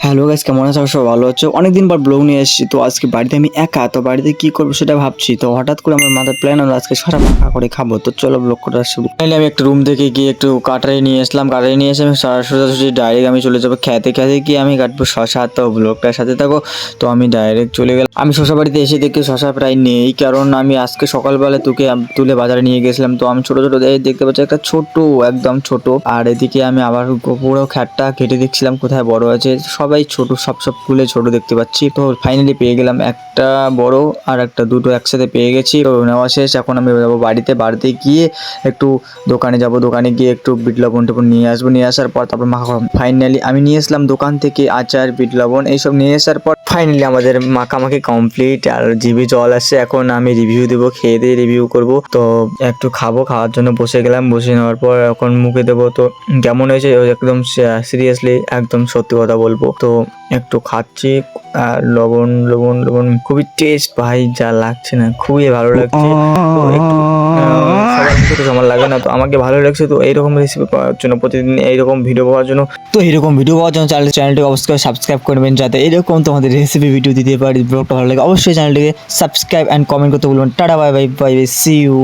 Hello guys, কেমন আছো? সব ভালো আছো? অনেকদিন পর ব্লগ নিয়ে এসেছি। তো আজকে বাড়িতে আমি একা, তো বাড়িতে কি করবো সেটা ভাবছি। তো হঠাৎ করে আমার মাথায় প্ল্যান হলো আজকে শশা মাখা করে খাবো। তো চলো ব্লগ করা শুরু। তাহলে আমি একটা রুম থেকে গিয়ে একটু কাটারি নিয়ে আসলাম। কাটারি নিয়ে এসে আমি সোজাসুজি ডাইরেক্ট আমি চলে যাবো খেতে গিয়ে আমি কাটবো শশা। তো ব্লগটার সাথে থাকো। তো আমি ডাইরেক্ট চলে গেলাম। আমি শশা বাড়িতে এসে দেখি শশা প্রায় নেই, কারণ আমি আজকে সকালবেলা তুলে বাজারে নিয়ে গেছিলাম। তো আমি ছোট ছোট দেখতে পাচ্ছি একটা ছোট, একদম ছোট। আর এদিকে আমি আবার পুরো খ্যাটটা কেটে দেখছিলাম কোথায় বড় আছে। সবাই ছোট, সব ফুলে ছোট দেখতে পাচ্ছি। তো ফাইনালি পেয়ে গেলাম একটা বড় আর একটা, দুটো একসাথে পেয়ে গেছি। তো নেওয়া শেষ। এখন আমি যাবো বাড়িতে গিয়ে একটু দোকানে গিয়ে একটু বিট লবণ টবণ নিয়ে আসবো। নিয়ে আসার পর তারপর ফাইনালি আমি নিয়ে আসলাম দোকান থেকে আচার, বিট লবণ এইসব নিয়ে আসার পর ফাইনালি আমাদের মাখামাখি কমপ্লিট। আর জিভে জল আসছে। এখন আমি রিভিউ দেবো, খেয়ে দিয়ে রিভিউ করব। তো একটু খাওয়ার জন্য বসে গেলাম। বসে নেওয়ার পর এখন মুখে দেবো। তো কেমন হয়েছে একদম সিরিয়াসলি একদম সত্যি কথা বলবো। তো একটু খাচ্ছি আর লবণ লবণ লবণ খুবই টেস্ট ভাই, যা লাগছে না খুবই ভালো লাগছে। তো একটু সবার মতো তো সমান লাগে না, তো আমাকে ভালো লাগছে। তো এইরকম রেসিপি পাওয়ার জন্য, প্রতিদিন এইরকম ভিডিও পাওয়ার জন্য, চ্যানেলটিকে অবশ্যই সাবস্ক্রাইব করবেন, যাতে এরকম তোমাদের রেসিপি ভিডিও দিতে পারি। ব্লগটা ভালো লাগে অবশ্যই চ্যানেলটিকে সাবস্ক্রাইব অ্যান্ড কমেন্ট করতে বলবেন। Tata, bye bye bye, see you.